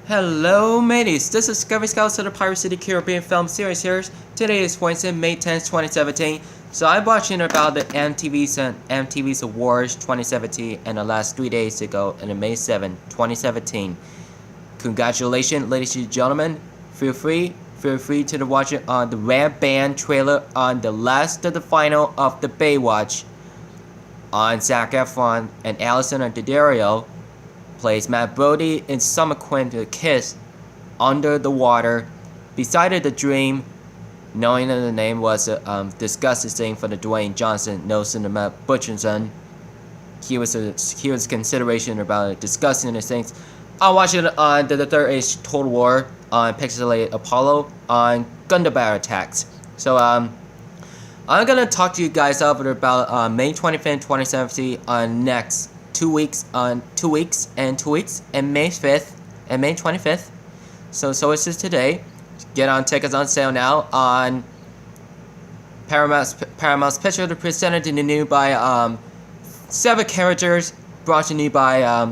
Hello mateys, this is Discovery Scouts of the Pirate City Caribbean film series here. Today is Wednesday, May 10th, 2017. So I'm watching about the MTV's Awards 2017 and the last 3 days ago in the May 7th, 2017. Congratulations ladies and gentlemen. Feel free to watch it on the Red Band trailer on the last of the final of the Baywatch. On Zac Efron and Allison Daddario plays Matt Brody and Summer Quinn to kiss under the water, beside the dream, knowing that the name was a disgusting thing for the Dwayne Johnson, Nelson and Matt Butcherson. He was consideration about discussing the things. I'm watching on the Third Age Total War on Pixelated Apollo on Gundam attacks. So I'm gonna talk to you guys about May 25th, 2017 on next 2 weeks and May 5th and May 25th. So it's just today. Get on tickets on sale now on Paramount's Picture presented to you by 7 characters, brought to you by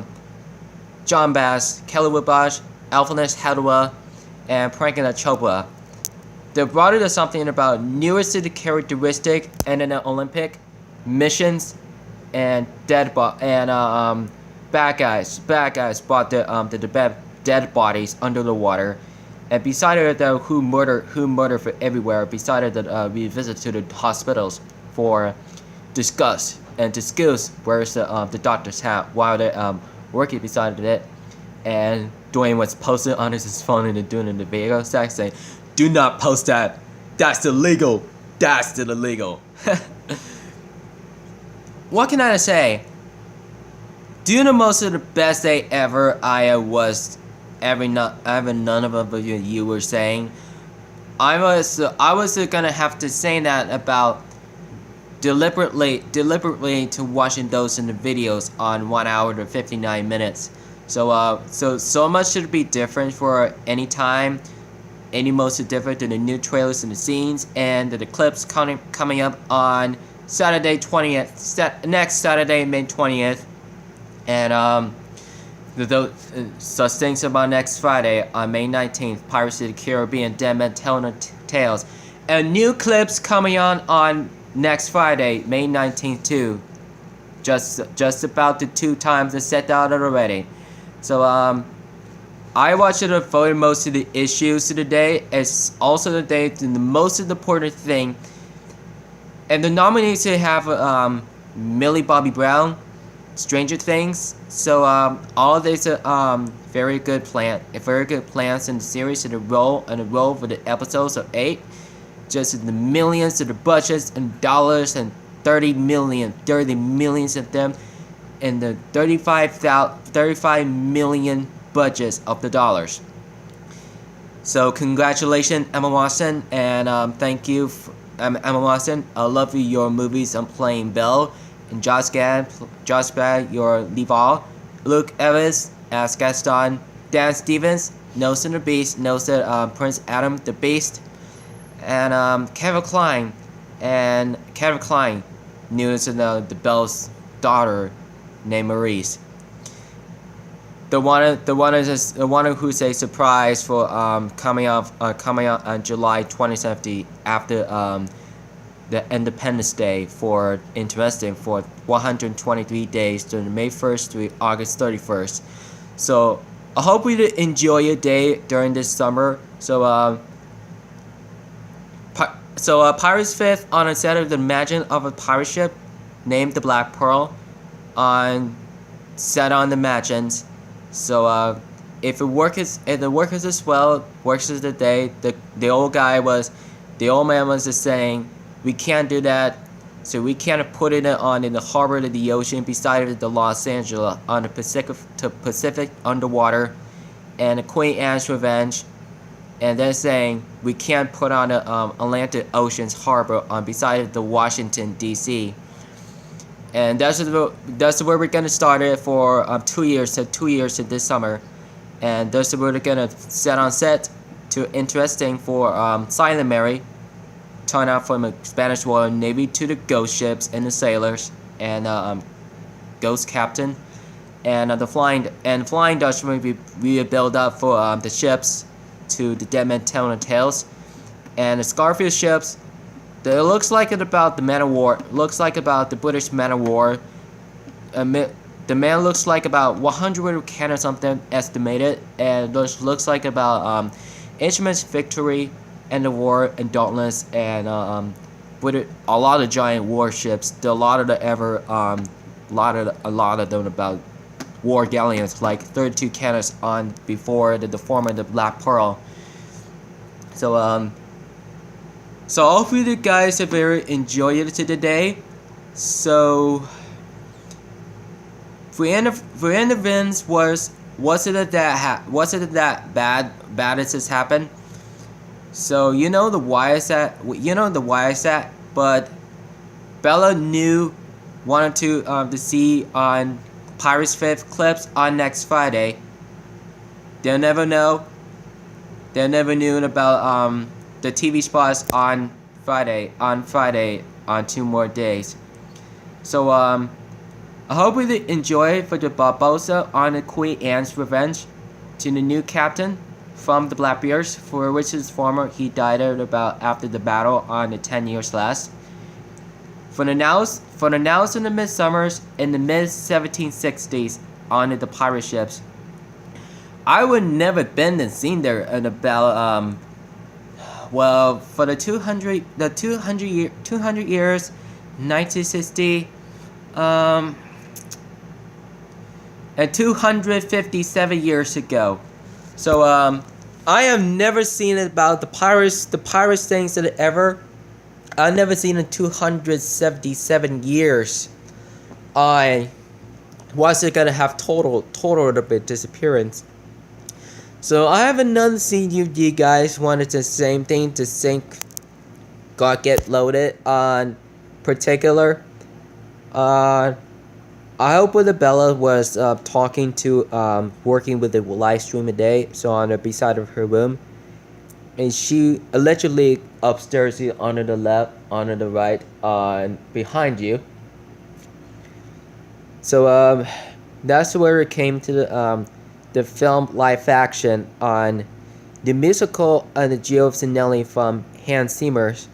John Bass, Kelly Woodbosh, Alphonse Hadwa, and Prankina Chopra. They brought it to something about newest to the characteristic and in the Olympic missions and bad guys brought the dead bodies under the water, and beside it who murder for everywhere. Beside it we visit to the hospitals for discuss where's the doctor's hat while they're working beside it, and Dwayne was posted on his phone and doing in the video saying, "Do not post that. That's illegal. That's illegal." What can I say? Doing the most of the best day ever. None of you were saying. I was gonna have to say that about deliberately to watching those in the videos on 1 hour to 59 minutes. So much should be different for any time. Any most different than the new trailers and the scenes and the clips coming up on Saturday 20th, next Saturday, May 20th, and such things about next Friday on May 19th, Pirate City Caribbean, Dead Men Telling the Tales, and new clips coming on next Friday, May 19th too. Just about the 2 times I set out already. So I watched it for most of the issues of the day. It's also the day the most important thing. And the nominees to have Millie Bobby Brown, Stranger Things. So all these are very good plans in the series in a row for the episodes of 8. Just in the millions of the budgets and dollars and 30 millions of them, and the 35 million budgets of the dollars. So congratulations, Emma Watson, and thank you. Emma Watson, I love your movies. I'm playing Belle, and Josh Gad, your Leval, Luke Evans as Gaston, Dan Stevens, Nelson the Beast, Prince Adam the Beast, and Kevin Kline, new as the Belle's daughter named Maurice. The one who's a surprise for coming out on July 2017 after the Independence Day for 123 days during May 1st to August 31st. So I hope you enjoy your day during this summer. So Pirates 5th on a set of the Imagine of a pirate ship named the Black Pearl set on the Imagines. So if the workers as well works as the day, the old man was just saying we can't do that, so we can't put it on in the harbor of the ocean beside the Los Angeles on the Pacific underwater, and the Queen Anne's Revenge, and then saying we can't put on the Atlantic Ocean's harbor on beside the Washington D.C. And that's where we're gonna start it for 2 years to this summer, and that's where we're gonna set to interesting for Silent Mary, turn out from the Spanish Royal Navy to the ghost ships and the sailors and Ghost Captain, and the Flying Dutchman we build up for the ships to the Deadman Town and Tales, and the Scarfield ships. It looks like it about the Man of War. Looks like about the British Man of War. The man looks like about 100 cannon or something estimated, and looks like about HMS Victory and the War and Dauntless and a lot of giant warships. A lot of them about war galleons, like 32 cannons on before the former the Black Pearl. So hopefully you guys have very enjoyed it today. So for end events was it that bad as this happened? So you know the why is that, but Bella wanted to see on Pirates 5th clips on next Friday. They'll never know. They never knew about the TV spots on Friday on 2 more days. So I hope you enjoy for the Barbossa on the Queen Anne's revenge to the new captain from the Blackbeards, for which his former he died about after the battle on the 10 years last. For the nows in the midsummers in the mid 1760s on the pirate ships. I would never been and seen there in about well, for the 200 years 1960 and 257 years ago. So I have never seen about the pirates things that ever. I've never seen in 277 years. I was it gonna have total disappearance. So I haven't none seen you guys wanted the same thing to sync got get loaded on particular. I hope with the Bella was talking to working with the live stream today, so on the beside of her room. And she allegedly upstairs here under the left, under the right, behind you. So that's where it came to the film live action on the musical and the Gio Sinelli from Hans Zimmer's.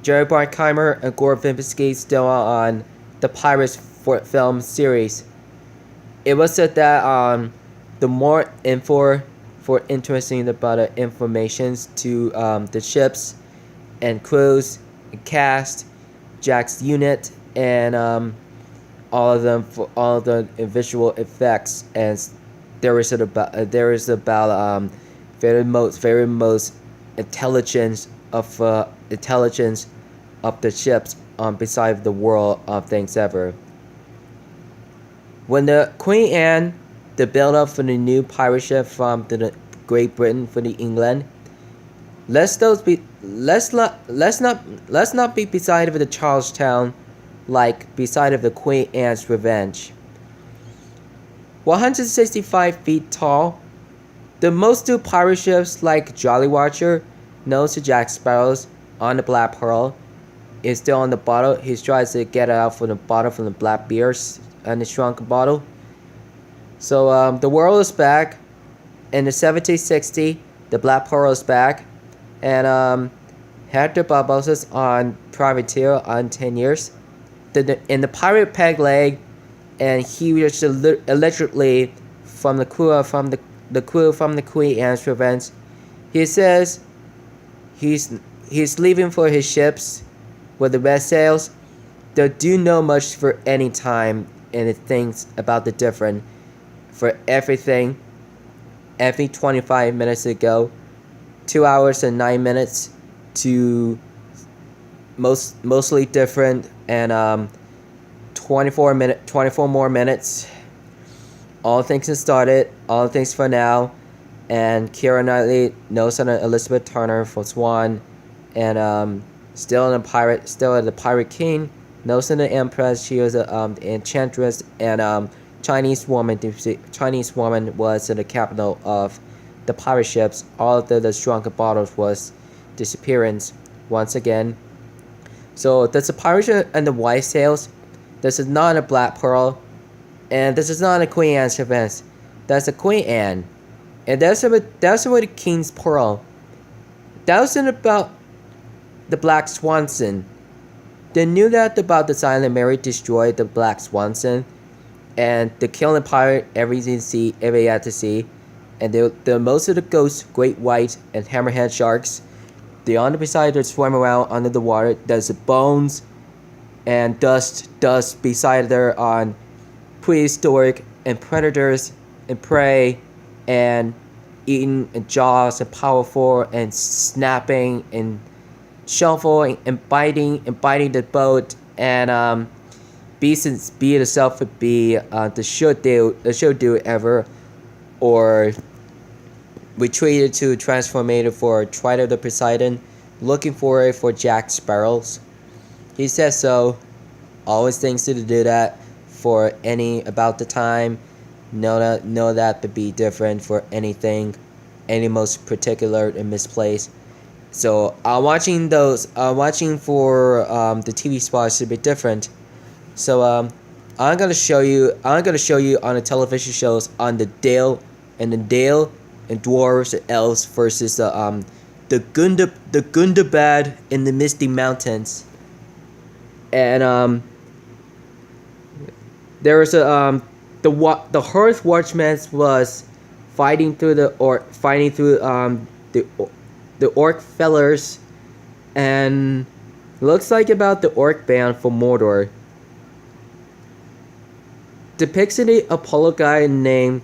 Jerry Bruckheimer and Gore Verbinski still on the Pirates film series. It was said that the more info for interesting about the informations to the ships and crews and cast, Jack's unit, and all of them for all the visual effects, and there is about very most intelligence of the ships beside the world of things ever. When the Queen Anne, the build-up for the new pirate ship from the Great Britain for the England, let's not be beside of the Charlestown, like beside of the Queen Anne's Revenge. 165 feet tall, the most two pirate ships like Jolly Watcher, known to Jack Sparrow's on the Black Pearl, is still on the bottle. He tries to get out from the bottle from the Blackbeards and the shrunk bottle. So the world is back. In the 1760, the Black Pearl is back, and Hector Barbossa's on privateer on 10 years. In the pirate peg leg, and he was allegedly from the crew from the Queen Anne's Revenge. He says he's leaving for his ships with the red sails. They do know much for any time, and it thinks about the different for everything. Every 25 minutes ago, 2 hours and 9 minutes to mostly different, and 24 more minutes. All things have started. All things for now. And Keira Knightley, Nelson and Elizabeth Turner for Swan, and still at the Pirate King. Nelson the Empress. She was the Enchantress, and Chinese woman was in the capital of the pirate ships. All of the shrunken bottles was disappearance once again. So that's the pirate ship and the white sails. This is not a Black Pearl. And this is not a Queen Anne's event. That's a Queen Anne. And that's about the King's Pearl. That wasn't about the Black Swanson. They knew that about the Silent Mary destroyed the Black Swanson, and the killing pirate every had to see, and the most of the ghosts, great white and hammerhead sharks, they on the beside they swim around under the water. There's bones and dust beside there on prehistoric and predators and prey and eating and jaws and powerful and snapping and shuffling and biting the boat, and be itself would be the should do ever, or retreated to transformated for Trident of Poseidon, looking for it for Jack Sparrows. He says so. Always thinks to do that for any about the time. Know that to be different for anything, any most particular and misplaced. So I'm watching for the TV spots to be different. So I'm gonna show you on the television shows on the Dale and dwarves and elves versus the Gundabad in the Misty Mountains. And there was the Hearth Watchman was fighting through the orc fellers, and looks like about the orc band from Mordor. The Pixelated Apollo guy named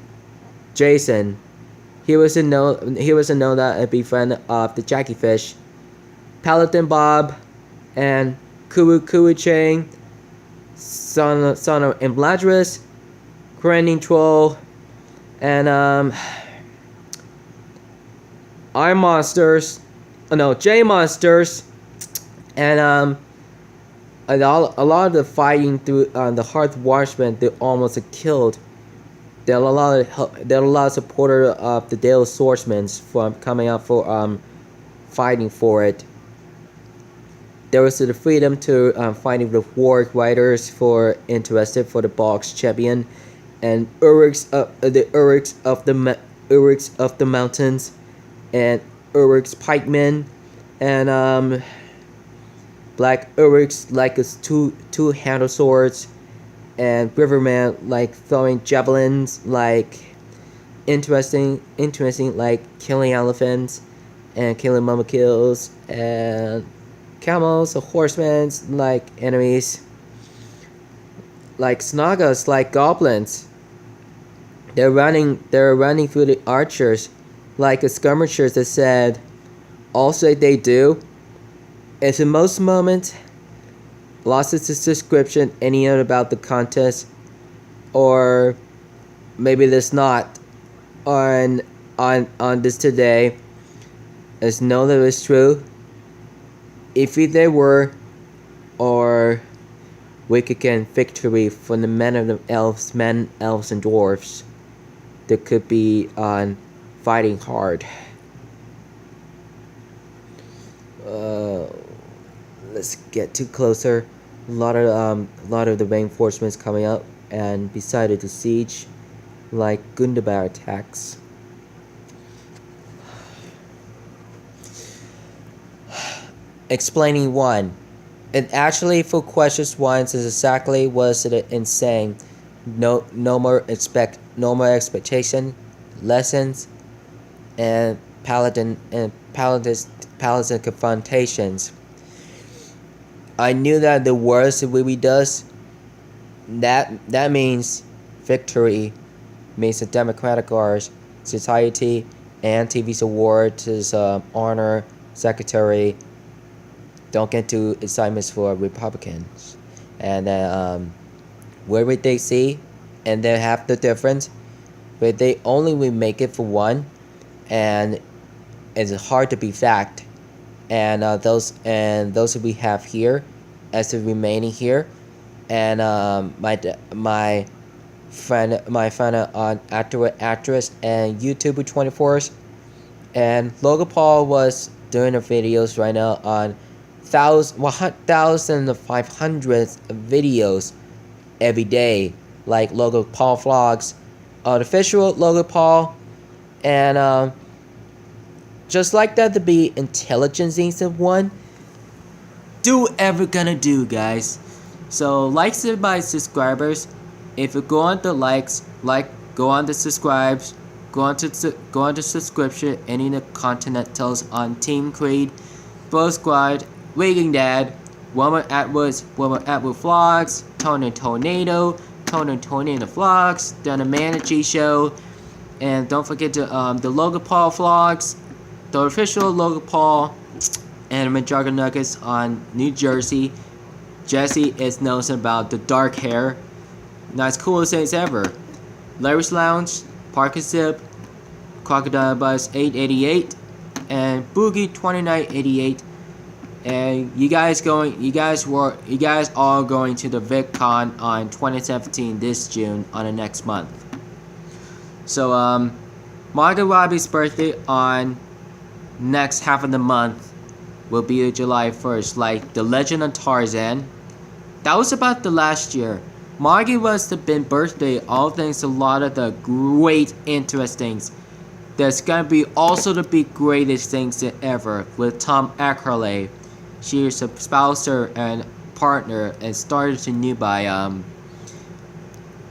Jason. He was a that a big friend of the Jackie Fish, Paladin Bob, and Kuru Chang, son of Embladris, Grinding Troll, and J Monsters, and a lot of the fighting through the Hearth Watchmen, they almost killed. There are a lot of supporters of the Dale Swordsmen from coming out for fighting for it. There was the freedom to fighting with warg riders for interested for the box champion, and Urix of the mountains, and Urix pikemen, and Black Urix like his two-handled swords, and Riverman like throwing javelins, like interesting like killing elephants and killing mama kills, and camels or horsemen like enemies, like Snagas like goblins. They're running through the archers like the skirmishers that said. Also they do. It's in most moments lost its description any other about the contest, or maybe there's not on this today. As know that it's true. If they were, or we could get victory from the men, elves, and dwarves. They could be on fighting hard. Let's get too closer. A lot of the reinforcements coming up and decided to siege, like Gundabad attacks. Explaining one. And actually for questions one is exactly was it insane. No more expectation, lessons, and paladin confrontations. I knew that the worst we does that means victory, means the Democratic Guards, society, and TV's awards is honor secretary. Don't get too excitement for Republicans, and then where would they see, and they have the difference, but they only will make it for one, and it's hard to be fact, and those we have here, as the remaining here, and my friend on actress and YouTuber 24s, and Logan Paul was doing the videos right now on 1,500 videos every day, like Logan Paul vlogs, artificial Logan Paul, and just like that to be intelligence season 1. Do whatever gonna do, guys. So likes it by subscribers. If you go on the likes, go on the subscribes, go on to subscription, any of the continentals on Team Creed, Bro Squad, Waking Dad, Woman Atwood Vlogs, Tony Tornado Vlogs, then the Manager Show, and don't forget the Logan Paul vlogs, the official Logan Paul, and Majorca Nuggets on New Jersey. Jesse is known about the dark hair. Nice, coolest things ever. Larry's Lounge, Parker Zip, Crocodile Bus 888, and Boogie 2988. And you guys all going to the VidCon on 2017 this June on the next month. So Margot Robbie's birthday on next half of the month will be July 1st, like The Legend of Tarzan. That was about the last year. Margie was the been birthday, all things, a lot of the great interesting. There's gonna be also the big greatest things ever with Tom Ackerley. She is a spouser and partner and started to new by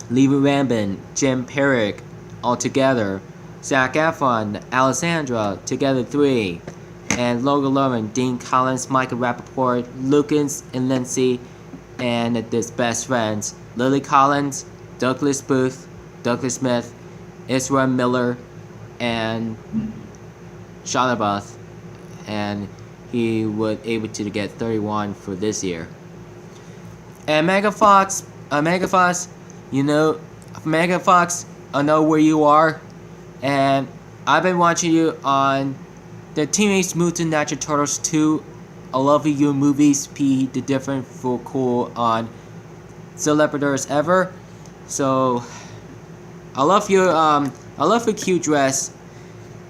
Lee Rambin, Jim Perrick, all together. Zac Efron, Alessandra, together 3. And Logan Lerman, Dean Collins, Michael Rappaport, Lucas and Lindsay, and his best friends, Lily Collins, Douglas Booth, Douglas Smith, Israel Miller, and Shalabath, and he was able to get 31 for this year. And Megafox, Megafox, I know where you are, and I've been watching you on the Teenage Mutant Ninja Turtles 2, I love you movies, P, the different for cool on Celebrities Ever. So I love your cute dress.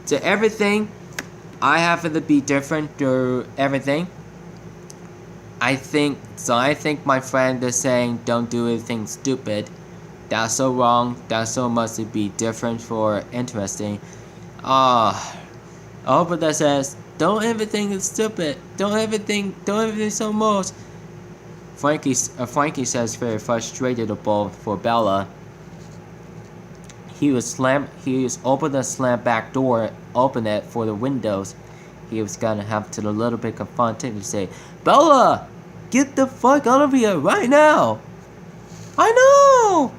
To everything, I have to be different to everything. I think my friend is saying don't do anything stupid. That's so wrong. That's so much to be different for interesting. I hope that says don't everything is stupid. Don't everything so much. Frankie says very frustrated for Bella. He was open the slam back door, open it for the windows. He was gonna have to a little bit confront him to say, Bella, get the fuck out of here right now. I know.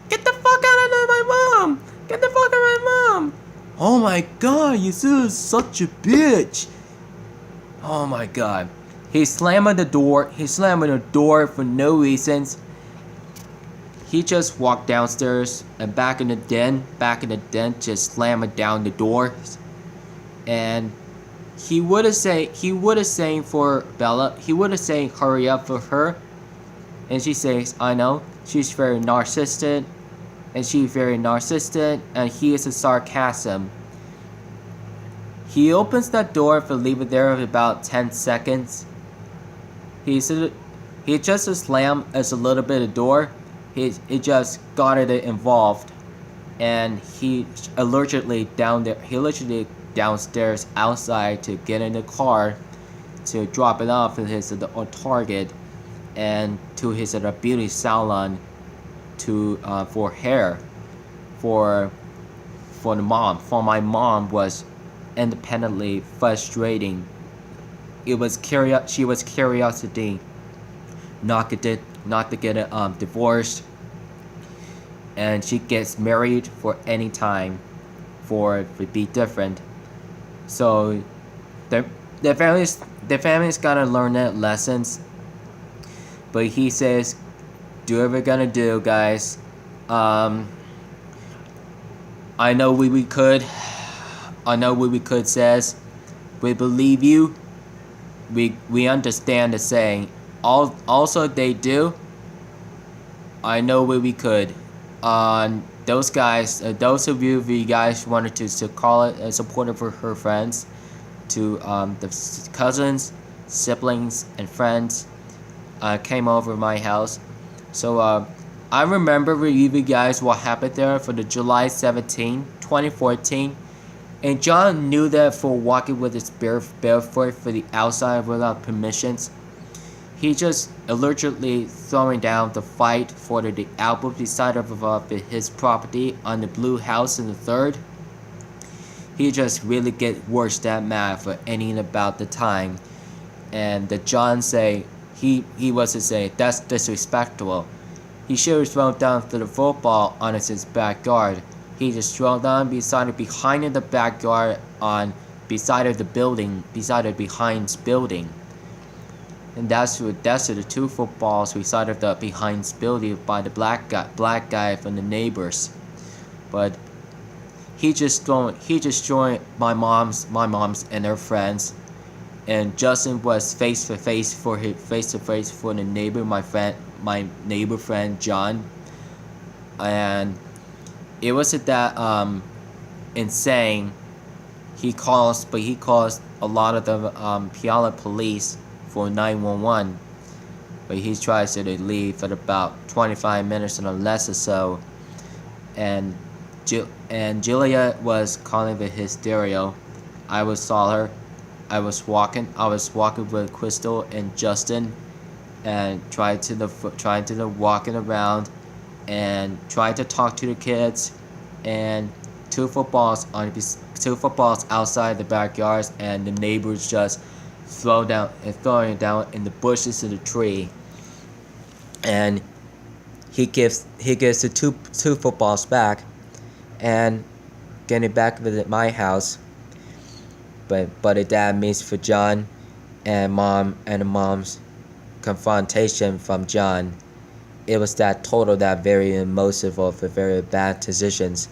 Get the fuck out of my mom. Get the fuck out of my mom. Oh my god, you are such a bitch. Oh my god. He slammed the door for no reasons. He just walked downstairs and back in the den, just slammed down the door. And he would have saying for Bella, he would have saying hurry up for her. And she says, I know, she's very narcissistic. And he is a sarcasm. He opens that door for leave it there for about 10 seconds. He just slammed as a little bit of door. He just got it involved, and he allegedly downstairs outside to get in the car to drop it off at his on Target and to his beauty salon for hair for the mom. For my mom was independently frustrating. She was curiosity not to get divorced, and she gets married for any time for it to be different. So the family's gotta learn that lessons. But he says, do whatever we're gonna do, guys. I know what we could says, we believe you. We understand the saying. Also they do. I know what we could. Those guys, those of you guys wanted to call it a supporter for her friends, to the cousins, siblings, and friends, came over my house. So I remember reviewing guys what happened there for the July 17, 2014, and John knew that for walking with his barefoot for the outside without permissions. He just allegedly throwing down the fight for the album beside of his property on the Blue House in the third. He just really get worse than mad for anything about the time, and the John say he was to say that's disrespectful. He should have thrown down to the football on his backyard. He just thrown down behind the backyard on beside of the building, beside of behind's building. And that's the two footballs beside of the behind's building by the black guy from the neighbors. But he just joined my mom's and their friends, and Justin was face to face for the neighbor, my neighbor friend John, and it wasn't that insane. He calls a lot of the Puyallup police for 911, but he tries to leave for about 25 minutes or less or so, and Julia was calling the hysteria. I saw her. I was walking with Crystal and Justin, and tried to walking around, and tried to talk to the kids, and two footballs outside the backyards, and the neighbors just throwing it down in the bushes of the tree, and he gives the two footballs back, and getting back visit my house. But that means for John and mom's confrontation from John, it was that very emotive of the very bad decisions,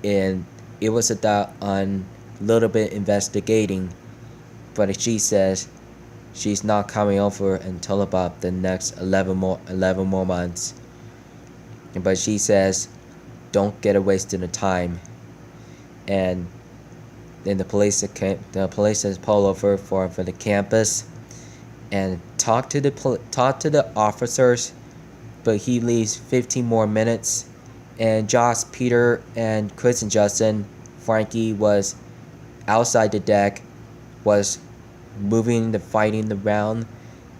and it was that on little bit investigating, but she says she's not coming over until about the next 11 more months. But she says don't get a wasted of time, and then the police has pulled over for the campus and talk to the officers, but he leaves 15 more minutes, and Josh, Peter, and Chris and Justin, Frankie was outside the deck, was fighting around,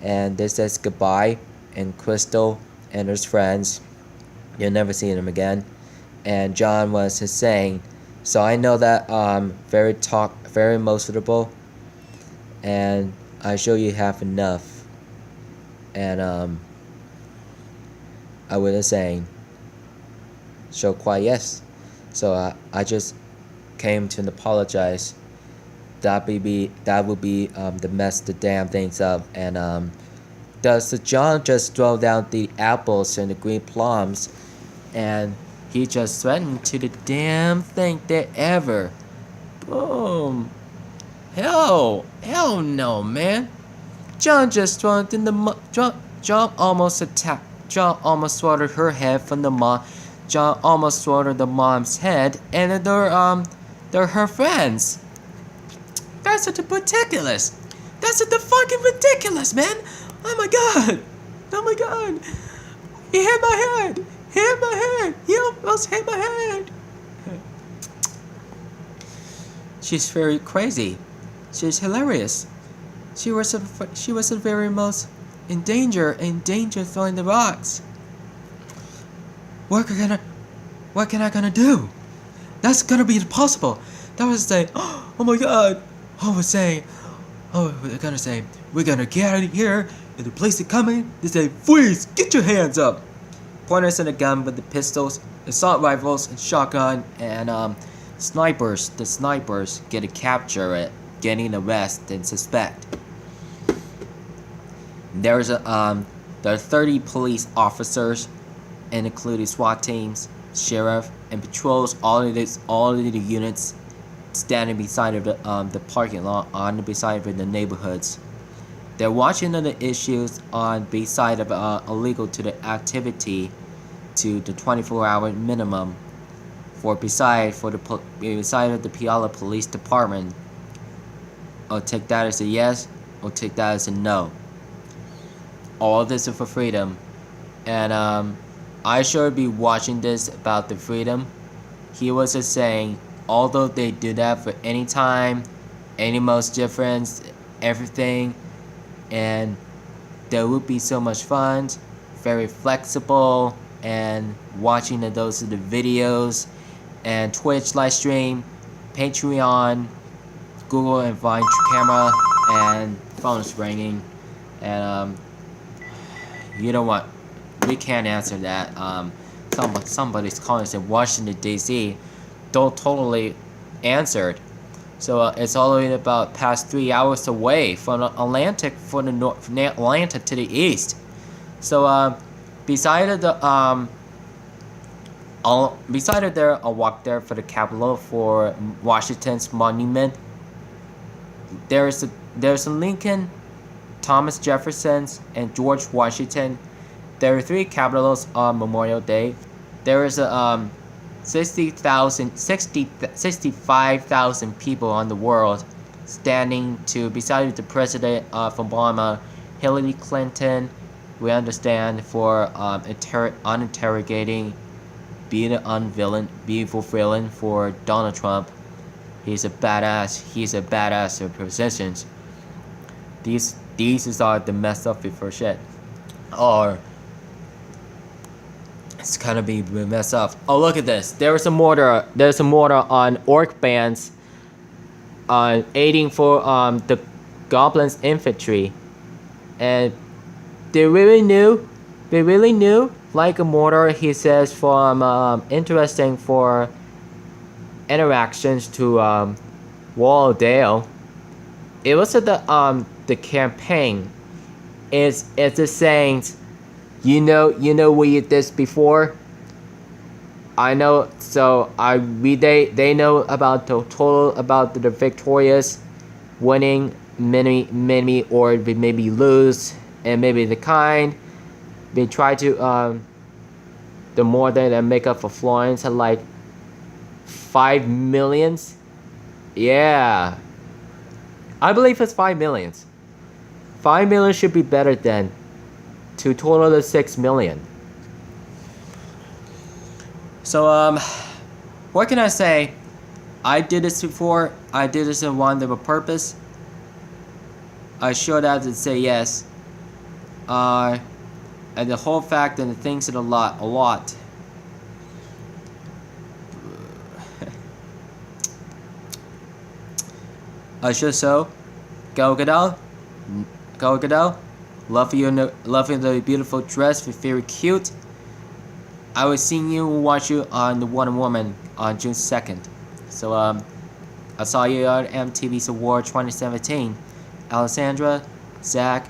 and they says goodbye, and Crystal and his friends, you'll never see them again, and John was saying, so I know that very emotional, and I show you have enough, and I was saying, so quite yes, so I just came to apologize. That would be the mess the damn things up, and does John just throw down the apples and the green plums, and he just threatened to the damn thing that ever. Boom. Hell no, man. John just thrown in the John almost attacked. John almost swallowed her head from the mom. John almost swallowed the mom's head, and they're her friends. That's such a ridiculous. That's such a fucking ridiculous, man. Oh my god. Oh my god. He hit my head. He almost hit my head. She's very crazy. She's hilarious. She was the very most in danger throwing the rocks. What can I gonna do? That's gonna be impossible. That was saying, oh my god. They're gonna say, we're gonna get out of here, and the police are coming. They say, freeze, get your hands up. Pointers and a gun with the pistols, assault rifles, and shotgun, and snipers. The snipers get to capture it, getting arrested and suspect. There are 30 police officers, and including SWAT teams, sheriff, and patrols. All of the units standing beside of the parking lot on the beside of the neighborhoods. They're watching the issues on beside of illegal to the activity to the 24-hour minimum beside of the Puyallup Police Department. I'll take that as a yes, or take that as a no. All of this is for freedom, and I should be watching this about the freedom. He was just saying, although they do that for any time, any most difference, everything, and there would be so much fun, very flexible, and watching those of the videos, and Twitch live stream, Patreon, Google and Vine camera, and phones ringing, and you know what? We can't answer that. Somebody's calling us in Washington D.C. Don't totally answered. So it's only about past 3 hours away from Atlantic, from the north, from Atlanta to the east. So beside there, I'll walk there for the Capitol for Washington's monument. There's a Lincoln, Thomas Jefferson's, and George Washington. There are 3 Capitols on Memorial Day. There is a 65,000 people on the world standing beside the president of Obama, Hillary Clinton. We understand for uninterrogating, being an beautiful villain for Donald Trump. He's a badass. He's a badass of positions. These are the messed up before shit. Or it's gonna be messed up. Oh, look at this. There's a mortar on orc bands aiding for the goblins infantry. And they really knew like a mortar, he says, from interesting for interactions to Walldale. It was at the campaign. It's the saying, you know we did this before. I know, so they know about the victorious, winning many or maybe lose, and maybe the kind. They try to the more than make up for Florence had like 5 millions. Yeah, I believe it's 5 millions. 5 million should be better than to total of 6 million. So what can I say? I did this before. I did this in one of a purpose. I showed out to say yes. And the whole fact and the things that a lot. I should so. Go Gadol. Love you in the beautiful dress. Very cute. I will see you and watch you on the Wonder Woman on June 2nd. So I saw you at MTV Awards 2017. Alessandra, Zach,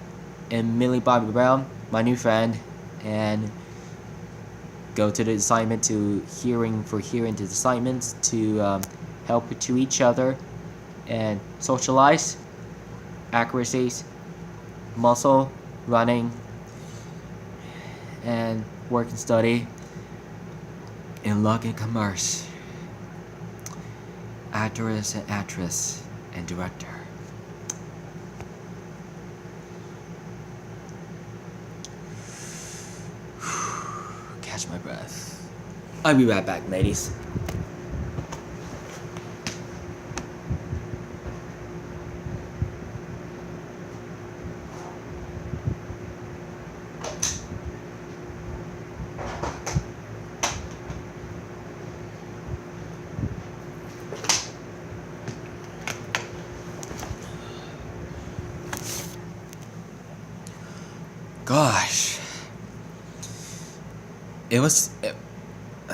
and Millie Bobby Brown, my new friend, and go to the assignment to hearing the assignments to help to each other and socialize, accuracies, muscle, running, and work and study, in luck and commerce, actress and director. Catch my breath. I'll be right back, ladies. Gosh.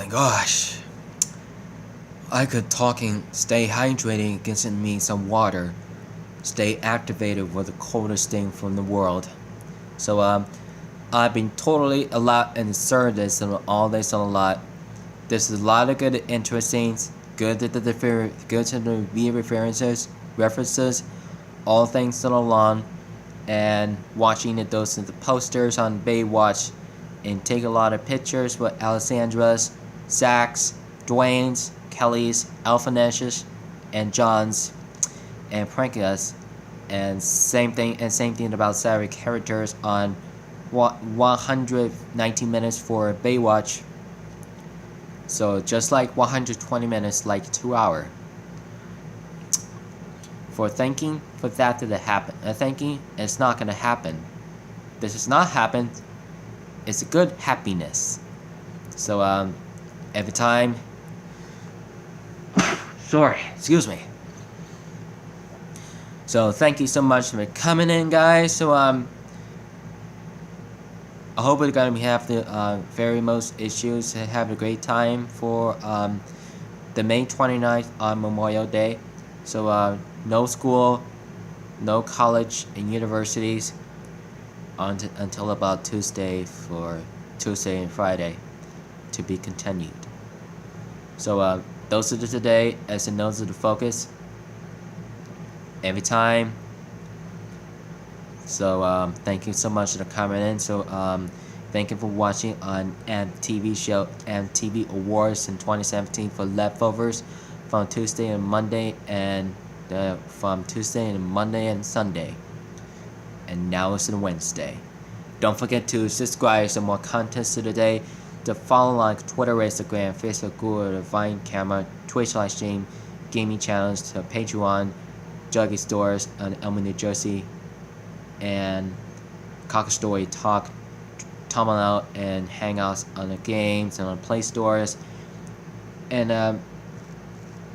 Gosh. I could stay hydrated, getting me some water, stay activated with the coldest thing from the world. So I've been totally a lot and insert this and all this on a lot. There's a lot of good interesting, good to the references, all things along, and watching those the posters on Baywatch, and take a lot of pictures with Alessandra's, Zach's, Dwayne's, Kelly's, Alphanesh's, and John's, and prank us, and same thing about Sarah characters on 119 minutes for Baywatch. So just like 120 minutes, like 2 hours. For thinking for that to happen, thinking it's not gonna happen. This has not happened. It's a good happiness. So every time. Sorry, excuse me. So thank you so much for coming in, guys. So I hope we're gonna have the very most issues. Have a great time for the May 29th on Memorial Day. So no school, no college and universities until about Tuesday and Friday to be continued. So those are the today, as in those are the focus. Every time. So thank you so much for coming in. So thank you for watching on MTV Awards in 2017 for leftovers from Tuesday and Monday and from Tuesday and Monday and Sunday. And now it's on Wednesday. Don't forget to subscribe for more content today. To follow like Twitter, Instagram, Facebook, Google, Vine, Camera, Twitch live stream, gaming channels, to Patreon, Juggy Stores in Elma, New Jersey, and Cocker Story Talk, Out and Hangouts on the games and on Play Stores, and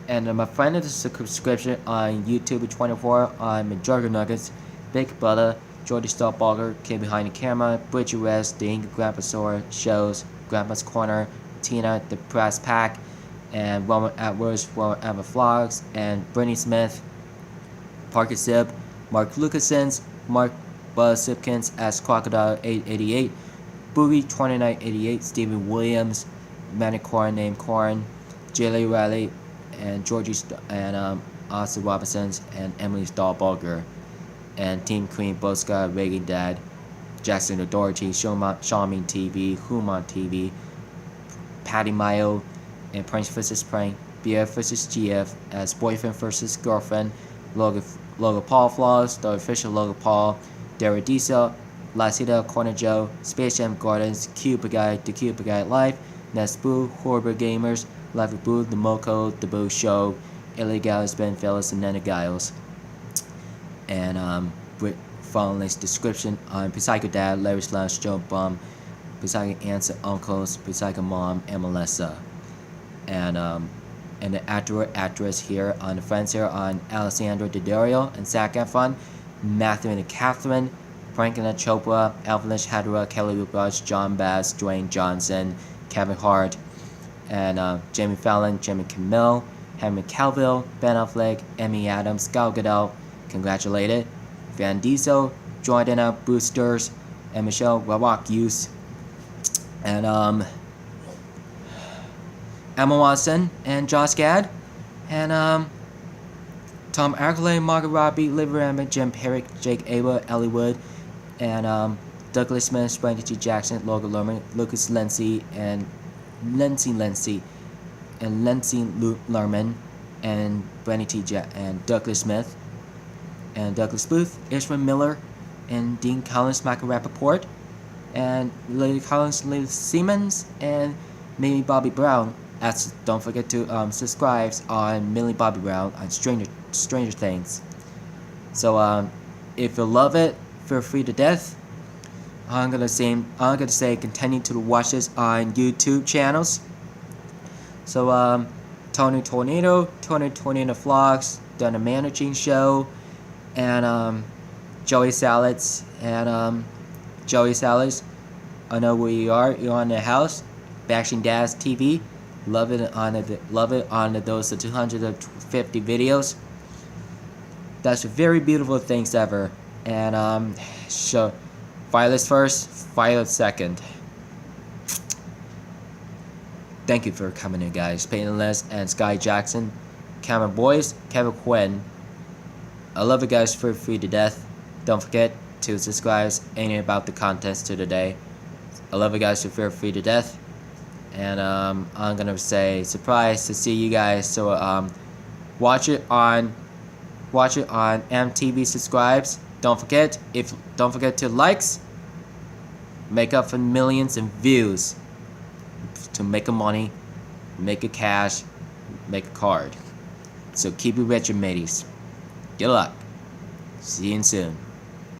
my friend of the subscription on YouTube 24 on Jugger Nuggets, Big Brother, Jordy Starbalger, Kid Behind the Camera, Bridget West, The Angry Grandpa Store, Shows, Grandpa's Corner, Tina, The Brass Pack, and Roman Atwood, Roman Atwood Vlogs, and Brittany Smith, Parker Zip, Mark Lucasons, Mark Buzz Sipkins as Crocodile 888, Boogie 2988, Stephen Williams, Manicorn named Corn, Jaylee Riley, and Georgie and Austin Robinsons, and Emily Stahlbarger, and Team Queen, Boska, Reagan Dad, Jackson O'Doherty, Shaman TV, Human TV, Patty Mayo, and Prince vs. Prank, BF vs. GF as Boyfriend vs. Girlfriend, Logan Paul Flaws, The Official Logan Paul, Derek Diesel, Lasita Corner Joe, Space Jam Gardens, Cuba Guy, The Cuba Guy Life, Nesboo, Horror Gamers, Life of Boo, The Moco, The Boo Show, Illegals, Ben Fellas, and Nana Giles. And following this description on Psycho Dad, Larry Slash, Joe Bum, Psycho Aunts and Uncles, Psycho Mom, and Melissa. And the actress here on the friends here on Alessandra Daddario and Zac Efron, Matthew and Catherine, Franklin Chopra, Alvin Hadra, Kelly LaRoche, John Bass, Dwayne Johnson, Kevin Hart, and Jamie Fallon, Jimmy Kimmel, Henry Cavill, Ben Affleck, Amy Adams, Gal Gadot, congratulated, Van Diesel, Jordana Boosters, and Michelle Wawak and Emma Watson, and Josh Gad, and Tom Arkley, Margot Robbie, Liv Raymond, Jim Perrick, Jake Ava, Ellie Wood, and Douglas Smith, Brandon T. Jackson, Logan Lerman, Lucas Lindsay, and Lindsay Lerman, and Brandon T. and Douglas Smith, and Douglas Booth, Ishmael Miller, and Dean Collins, Michael Rappaport, and Lily Collins, Lily Siemens, and Millie Bobby Brown. Don't forget to subscribe on Millie Bobby Brown on Stranger Things. So if you love it, feel free to death. I'm gonna say continue to watch this on YouTube channels. So Tony Tornado Vlogs, done a managing show, and Joey Salads, and Joey Salads. I know where you are. You're on the house, Bashing Dads TV. Love it on those 250 videos. That's very beautiful things ever. And so Violet's first, Violet second. Thank you for coming in, guys. Peyton Les and Sky Jackson, Cameron Boys, Kevin Quinn. I love you guys for free to death. Don't forget to subscribe any about the contents to today. I love you guys for free to death. And I'm gonna say surprise to see you guys. So watch it on MTV subscribes. Don't forget to likes make up for millions in views to make a money, make a cash, make a card. So keep it rich, mateys. Good luck. See you soon.